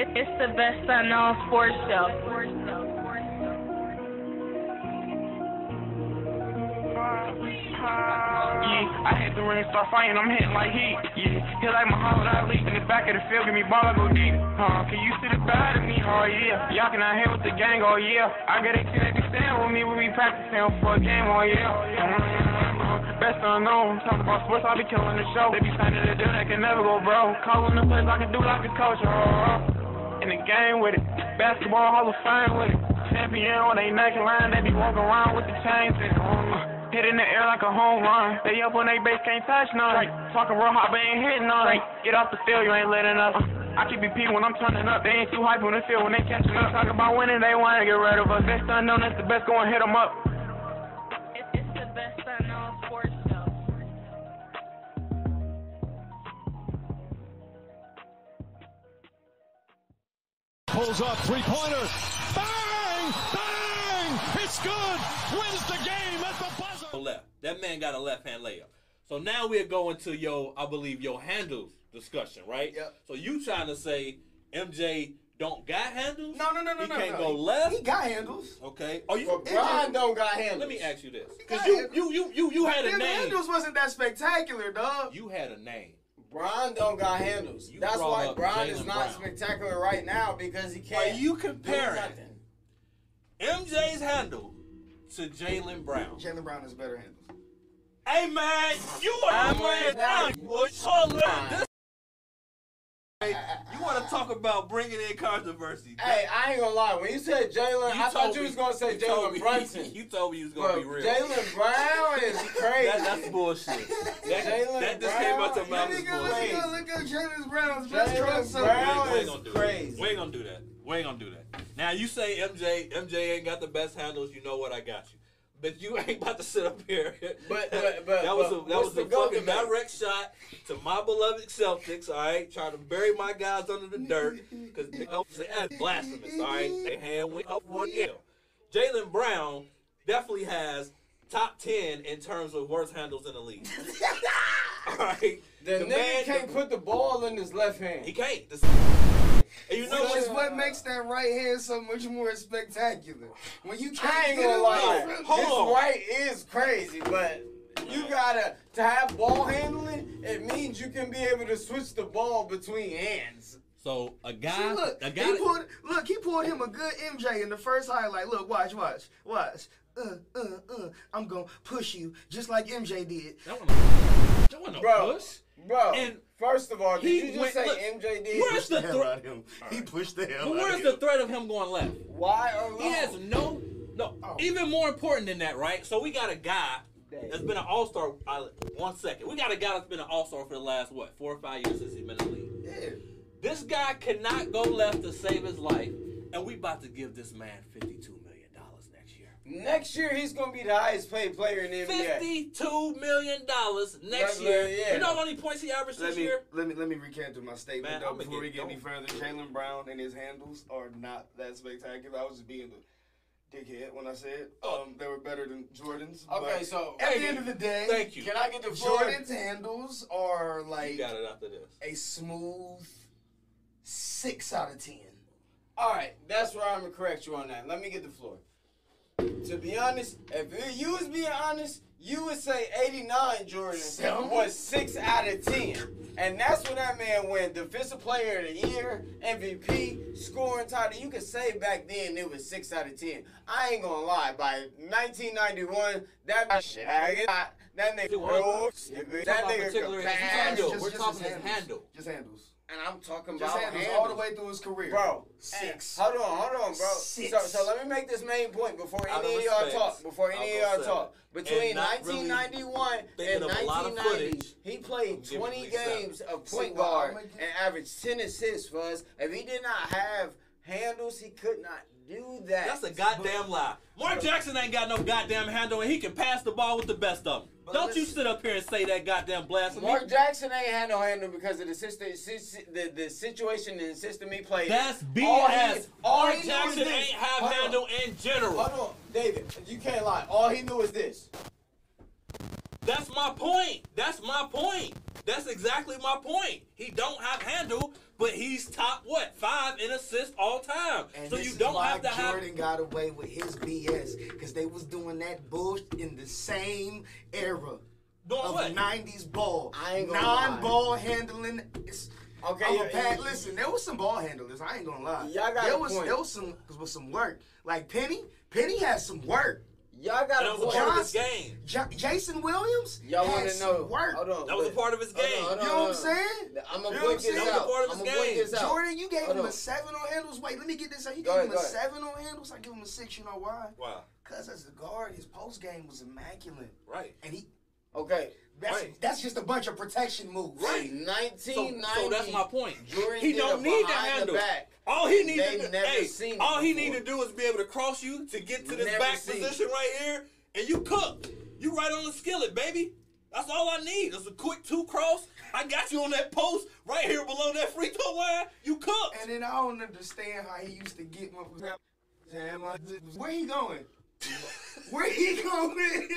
It's the best unknown sports show. Yeah, I hit the ring, start fighting, I'm hitting like heat. Yeah, hit like Muhammad Ali in the back of the field, give me ball, I go deep. Can you see the bad of me? Oh yeah, y'all can out here with the gang, oh yeah. I got 18, they be staying with me, we be practicing for a game, oh yeah. Best unknown, talking about sports, I be killing the show. They be signing a deal that can never go, bro. Calling the plays, I can do like a coach, in the game with it. Basketball Hall of Fame with it. Champion on they neckline, they be walking around with the chains and hit in the air like a home run. They up on they base, can't touch none. Talking real hot, but ain't hitting none. Get off the field, you ain't letting up. I keep repeating when I'm turning up. They ain't too hype on the field when they catching up. Talking about winning, they want to get rid of us. Best unknown, that's the best, go and hit them up. It's the best unknown sports show. Pulls off three-pointer. Bang! Bang! It's good! Wins the game at the buzzer! Left. That man got a left-hand layup. So now we're going to I believe your handles discussion, right? Yep. So you trying to say MJ don't got handles? No. He can't go left? He got handles. Okay. Oh, But Brian don't got handles. Let me ask you this. Because you had a The name. handles wasn't that spectacular, dog. You had a name. Brian don't got handles. You That's brought why up Brian Jaylen is not Brown. spectacular right now because he can't. Are you do comparing nothing. MJ's handle to Jaylen Brown? Jaylen Brown has better handles. Hey man, you are laying down. Hold on. You want to talk about bringing in controversy? Hey, I ain't gonna lie. When you said Jalen, I thought you was gonna say Jalen Brunson. You told me you was gonna be real. Jaylen Brown is crazy. That's bullshit. That just came out your mouth as bullshit. Look at Jaylen Brown's best We Brown ain't is gonna do crazy. that. We ain't gonna do that. We ain't gonna do that. Now you say MJ ain't got the best handles. You know what? I got you. But you ain't about to sit up here. But that was a fucking direct shot to my beloved Celtics. All right, trying to bury my guys under the dirt because that's blasphemous. All right, they hand went up 1-0. Jaylen Brown definitely has top 10 in terms of worst handles in the league. All right, the nigga can't put the ball in his left hand. He can't. And you know Which is what makes that right hand so much more spectacular. When you can't I ain't get gonna it lie. right. His right is crazy, but you gotta to have ball handling. It means you can be able to switch the ball between hands. So a guy, See, he pulled him a good MJ in the first highlight. Look, watch. I'm gonna push you just like MJ did. That wasn't a push. Bro, and first of all, did you just say look, MJ did? Where's the threat? He pushed the hell But out where's of the him. threat of him going left? Why or He has no. Even more important than that, right? So we got a guy that's been an all-star. 1 second. We got a guy that's been an all-star for the last, 4 or 5 years since he's been in the league. Yeah. This guy cannot go left to save his life, and we about to give this man $52 million next year. Next year, he's going to be the highest paid player in the NBA. $52 million next year. Yeah. You know how many points he averaged this year? Let me recant to my statement, Man, though, I'ma before we get going. any further. Jaylen Brown and his handles are not that spectacular. I was just being a dickhead when I said they were better than Jordan's. Okay, so at the end of the day, thank you. Can I get the floor? Jordan's handles are like You got it after this. a smooth 6 out of 10. All right, that's where I'm going to correct you on that. Let me get the floor. To be honest, if you was being honest, you would say 89 Jordan was 6 out of 10. And that's when that man went Defensive Player of the Year, MVP, scoring title. You could say back then it was 6 out of 10. I ain't gonna lie, by 1991, that shit, that nigga broke. That nigga could pass. We're talking his handle. Just handles. And I'm talking Just about handles all the way through his career. Bro, 6. Hold on, bro. 6. So let me make this main point before Out of any of y'all respect, talk. Before any of y'all talk. Between And not 1991 really and thinking of a lot of 1990, footage, he played I'm giving 20 you 7. games of point guard and averaged 10 assists for us. If he did not have handles, he could not do that. That's a goddamn lie. Mark Jackson ain't got no goddamn handle, and he can pass the ball with the best of them. Don't you sit up here and say that goddamn blasphemy. Mark Jackson ain't had no handle because of the situation and the system he played. That's BS. Mark he knew Jackson was this. ain't have Hold on. handle in general. Hold on, David. You can't lie. All he knew is this. That's my point. That's my point. That's exactly my point. He don't have handle But he's top, 5 in assists all time. And So this you is don't why have to have. Jordan got away with his BS because they was doing that bullshit in the same era Doing of what? 90s ball. I ain't gonna Non-ball handling. Okay, Listen, there was some ball handlers. I ain't gonna lie. Y'all got there a was point. there was some work. Like Penny had some work. Y'all got That a was a point. part of his game. Jason Williams Y'all had want to some know? work. Hold on. That was a part of his game. You know what I'm saying? I'm going You to know point what this I'm saying? out. That was a part of I'm his going to point game. this out. Jordan, you gave Hold him on. a 7 on handles. Wait, let me get this out. You Go gave ahead, him a go ahead. 7 on handles. I give him a 6. You know why? Wow. Because as a guard, his post game was immaculate. Right. And Okay. that's just a bunch of protection moves. Right. 1990. So that's my point. Jordan He did don't a need to behind handle. the back. All he needs They to do, never seen it all he before. need to do is be able to cross you to get to this Never back seen position right here, and you cook. You right on the skillet, baby. That's all I need. It's a quick 2 cross. I got you on that post right here below that free throw line. You cook. And then I don't understand how he used to get my. Where he going? Where he going?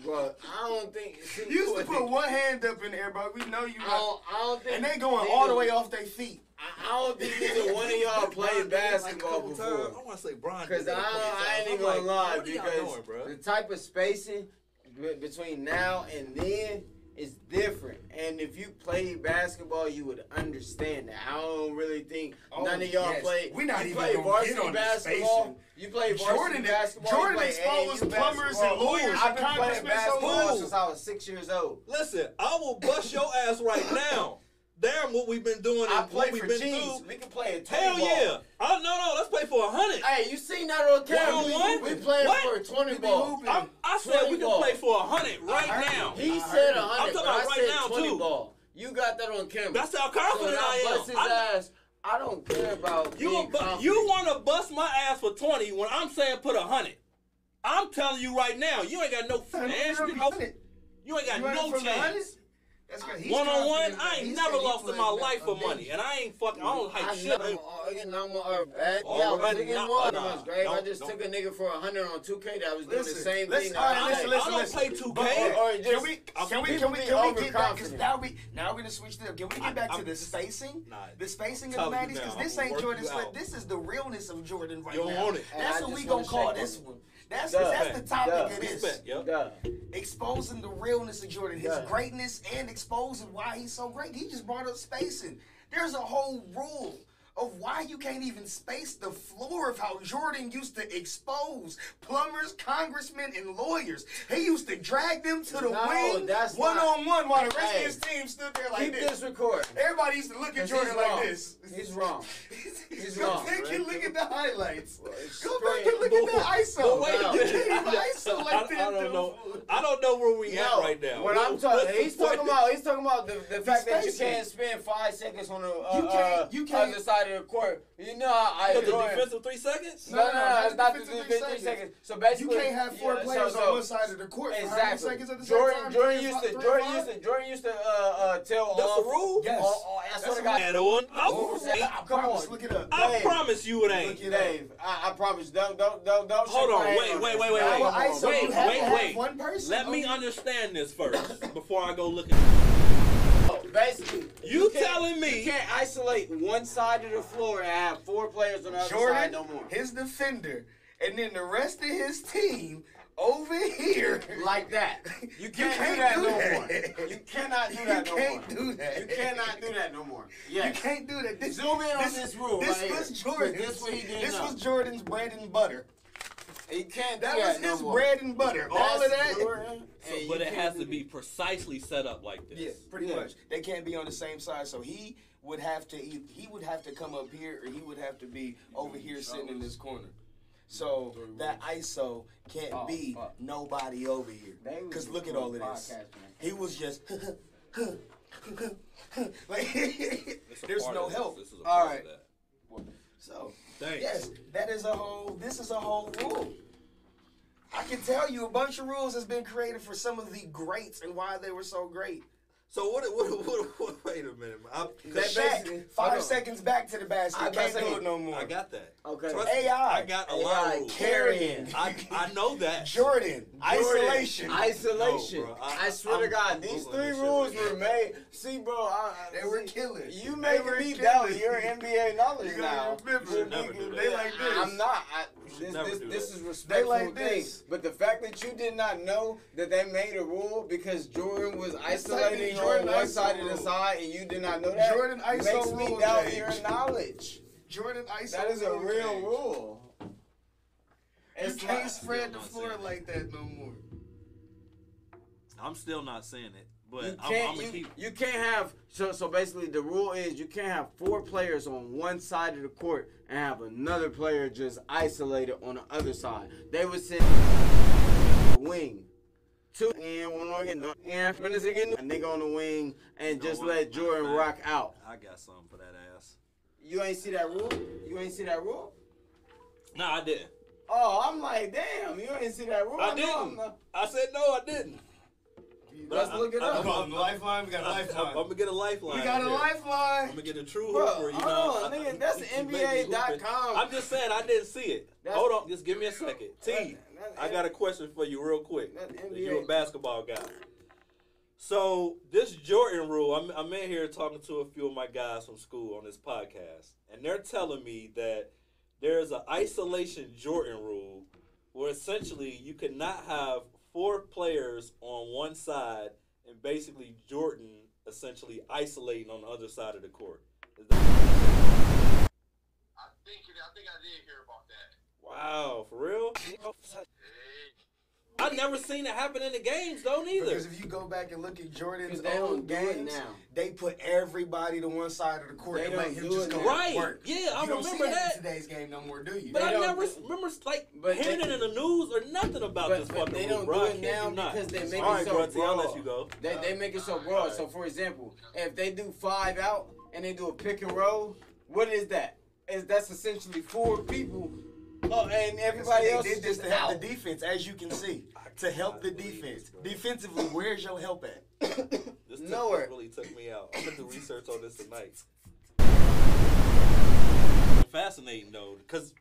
Bro, I don't think. You used to put one hand up in the air, bro. We know you. I don't think. And they going all the way off their feet. I don't think neither one of y'all played basketball I before. want to say Bron. Because I ain't even gonna lie, because the type of spacing between now and then is different. And if you played basketball, you would understand that. I don't really think none of y'all play. We not you even play gonna varsity get on the basketball. spacing. You play varsity basketball. Jordan you play exposed AAU plumbers basketball. and lawyers I've and been playing congressmen so basketball much. since I was 6 years old. Listen, I will bust your ass right now. Damn, what we've been doing I and play what we've for been cheese. through. We can play a 20 Hell ball. yeah. Oh, no, let's play for 100. Hey, you seen that on camera? One-on-one? We playing What? for a 20 ball. I said we 20 can ball. play for 100 right now. He said 100, I'm talking but about I right said now, 20 too. ball. You got that on camera. That's how So confident when I am. bust his ass, I don't care about You being confident. want to bust my ass for 20 when I'm saying put 100. I'm telling you right now, you ain't got no chance. You ain't got no chance. One-on-one, I ain't never lost in my life for money, and I ain't fucking. I don't hype shit. I just took a nigga for 100 on 2K that was doing the same thing. I don't play 2K. Can we get back? Because now we're gonna switch to. Can we get back to the spacing? The spacing of the 90s, because this ain't Jordan Slip. This is the realness of Jordan right now. You don't want it. That's what we gonna call this one. That's the topic of this. Exposing the realness of Jordan, his greatness, and exposing why he's so great. He just brought up spacing. There's a whole rule of why you can't even space the floor of how Jordan used to expose plumbers, congressmen, and lawyers. He used to drag them to the wing one-on-one while the rest of his team stood there like this. Keep this recording. Everybody used to look at Jordan like this. He's wrong. He's Go wrong. back and look at the highlights. Go Great. back and look at the ISO. Wait a You minute. can't even ISO like that. I don't know. I don't know where we at right now. What I'm talking, he's talking about the fact that you spacing. can't spend 5 seconds on You the can't. other side of the court. You know how The defensive 3 seconds? No, it's not the defensive defensive 3 seconds. So basically, You can't have four players on one side of the court for how many Exactly. seconds at the same time? Jordan used to tell That's all. the rule? Yes. That's what I got. And one. Come on, Look it up. I promise you it ain't. Dave. I promise. Don't. Hold on. Wait. One person. Let me understand this first before I go look at Basically, you telling me you can't isolate one side of the floor and have 4 players on the other Jordan, side no more. his defender, and then the rest of his team over here. Like that. You can't do that no more. You cannot do that no more. You can't do that. You cannot do that no more. Yes. You can't do that. Zoom in on this rule This right was here. Jordan's. This what he did This now. was Jordan's bread and butter. He can't do That that was no his more. bread and butter. All of that. but it has to be precisely set up like this. Yeah, pretty much. They can't be on the same side. So he would have to come up here, or he would have to be over here sitting in this corner. So that ISO can't be nobody over here. Because look at all of this. He was just like there's no help. All right. So Thanks. yes, this is a whole rule. I can tell you a bunch of rules has been created for some of the greats and why they were so great. So what wait a minute. Shaq, 5 seconds back to the basket. I Can't can't do it no more. I got that. Okay. Trust me, AI. I got a lot of rules. Carrying. I know that. Jordan. Isolation. Isolation. No, bro. I swear to God, these 3 rules were made. See, bro, They were killing. You making me doubt your NBA knowledge now. Remember, they like this. I'm not. This is respectful like thing. this. But the fact that you did not know that they made a rule because Jordan was isolating on one side of the side and you did not know that Jordan ISO makes me rule, doubt James. your knowledge. Jordan ISO. That is a rule, real James. rule. You It's can't not- spread the floor like that no more. I'm still not saying it, but You I'm can't, gonna keep. you can't have so basically the rule is you can't have 4 players on one side of the court and have another player just isolated on the other side. They would send a wing. 2 and 1 on and a nigga on the wing and just let Jordan rock out. I got something for that ass. You ain't see that rule? You ain't see that rule? No, I didn't. Oh, I'm like, damn, you ain't see that rule? I didn't. I said no, I didn't. Let's look it up. Come on, lifeline. We got a I'm lifeline. gonna get a lifeline. We got a here. lifeline. I'm gonna get a true Bro, hooper. You hold know, on, nigga, that's you make me hooping. NBA.com. I'm just saying I didn't see it. Hold on, just give me a second. T, I got a question for you real quick. You're a basketball guy. So this Jordan rule, I'm in here talking to a few of my guys from school on this podcast, and they're telling me that there's an isolation Jordan rule where essentially you cannot have 4 players on one side and basically Jordan essentially isolating on the other side of the court. I think I did hear about that. Wow, for real? I've never seen it happen in the games though, neither. Because if you go back and look at Jordan's They don't old do it games, now. They put everybody to one side of the court They and let don't him do just it go now. Right. work. Yeah, I You don't remember see that. in today's game no more, do you? But They I don't never do- remember like But hearing they- it in the news or nothing about this But fucking they rule, don't bro. do I it kid now you not. because they make All it right, so bro, T, I'll broad. let you go. They make it so broad. So for example, if they do 5 out and they do a pick and roll, what is that? That's essentially 4 people, and everybody else They is did this just to help out. the defense, as you can see. To help the defense. Defensively, where's your help at? This Nowhere. really took me out. I'm gonna do research on this tonight. Fascinating though, because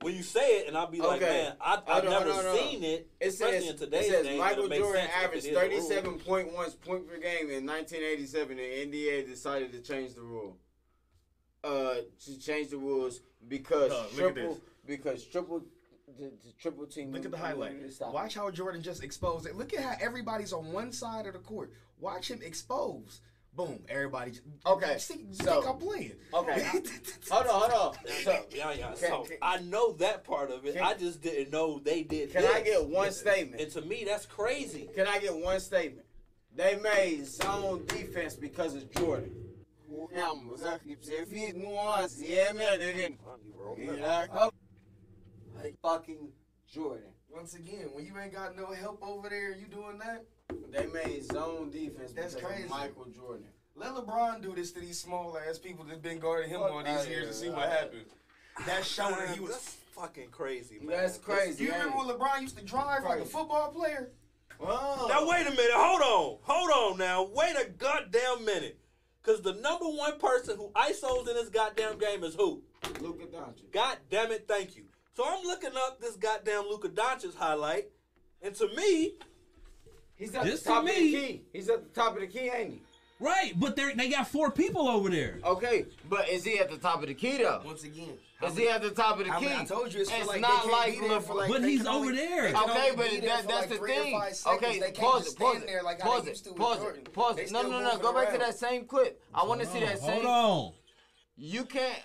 when you say it, and I'll be like, Okay. man, I've never seen it, It especially says, in today's it says game. Michael and it makes Jordan sense if averaged it is a rule. 37.1 points per game in 1987, and NBA decided to change the rule. To change the rules because look at this. the triple team. Look at the highlight. Watch how Jordan just exposed it. Look at how everybody's on one side of the court. Watch him expose. Boom. Everybody. Okay, See, you so- think I'm playing. Okay, hold on. So, Yeah. Can- So I know that part of it. can- I just didn't know they did. Can this. I get one statement? And to me, that's crazy. Can I get one statement? They made zone defense because of Jordan. Fucking Jordan. Once again, when you ain't got no help over there, you doing that? They made zone defense That's because crazy. of Michael Jordan. Let LeBron do this to these small ass people that's been guarding him all these years to see what happened. That showed that he was. That's fucking crazy, man. That's crazy. You remember when LeBron used to drive like a football player? Oh. Now wait a minute, hold on now, wait a goddamn minute, cause the number 1 person who ISOs in this goddamn game is who? Luka Doncic. God damn it, thank you. So I'm looking up this goddamn Luka Doncic highlight, and to me, He's at This the top to of the me- key. He's at the top of the key, ain't he? Right, but they got 4 people over there. Okay, but is he at the top of the key though? Once again. Is he at the top of the key? I told you it's like not they can't like be there for like. But they he's can only- over there. they can Okay, only but be there for that's like the 3 or thing. 5 seconds. Okay, They can't pause just it, pause stand it, there like how pause they used to it, with pause Jordan. it, pause They it. No, still no, no. moving Go back to around. that same clip. I want to see that same. Hold on. You can't.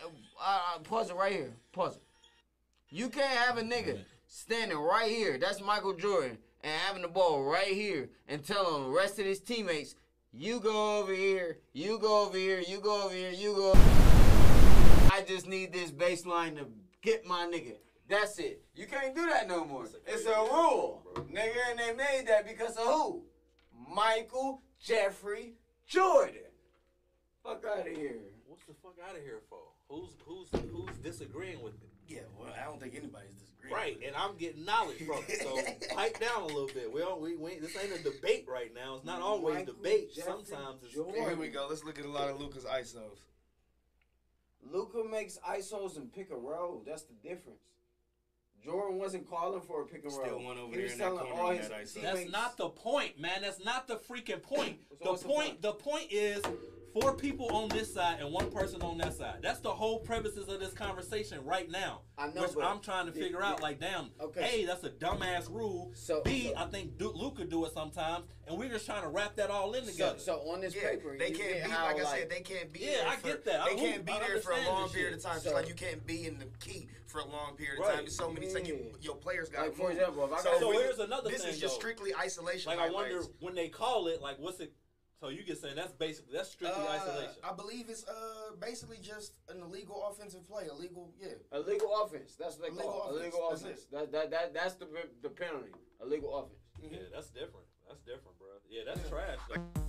Pause it right here. Pause it. You can't have a nigga standing right here. That's Michael Jordan, and having the ball right here, and telling the rest of his teammates, "You go over here. You go over here. You go over here. You go." I just need this baseline to get my nigga. That's it. You can't do that no more. It's a rule, nigga, and they made that because of who? Michael Jeffrey Jordan. Fuck out of here. what's the fuck out of here for? Who's disagreeing with it? Yeah, well, I don't think anybody's disagreeing. Right, and I'm getting knowledge from it. So pipe down a little bit. This ain't a debate right now. It's not always Michael debate. Jeffrey Sometimes it's Jordan. Here we go. Let's look at a lot of Luka's ISOs. Luka makes ISOs and pick and roll. That's the difference. Jordan wasn't calling for a pick and roll. Still one over He there was in that telling corner all on his that ISO. teammates- That's not the point, man. That's not the freaking point. So what's The point is 4 people on this side and 1 person on that side. That's the whole premises of this conversation right now. I know, which but I'm trying to figure out. Like, damn. Okay. A, that's a dumbass rule. I think Luka do it sometimes, and we're just trying to wrap that all in together. So on this paper, they you can't get be how, like I said. They can't be. Yeah, there I for, get that. They can't be I there for a understand long this period shit. of time. So- Just like you can't be in the key for a long period of Right. time. There's so many things your players got. Like, for example, if I so got- So really, here's another this thing, is just though. strictly isolation. Like, I wonder highlights. when they call it, like, what's it? So you get saying that's strictly isolation. I believe it's basically just an illegal offensive play. Illegal offense. That's what they Illegal call it. offense. Illegal That's offense. That's the penalty. Illegal offense. Yeah, that's different. That's different, bro. Yeah, that's trash. Though.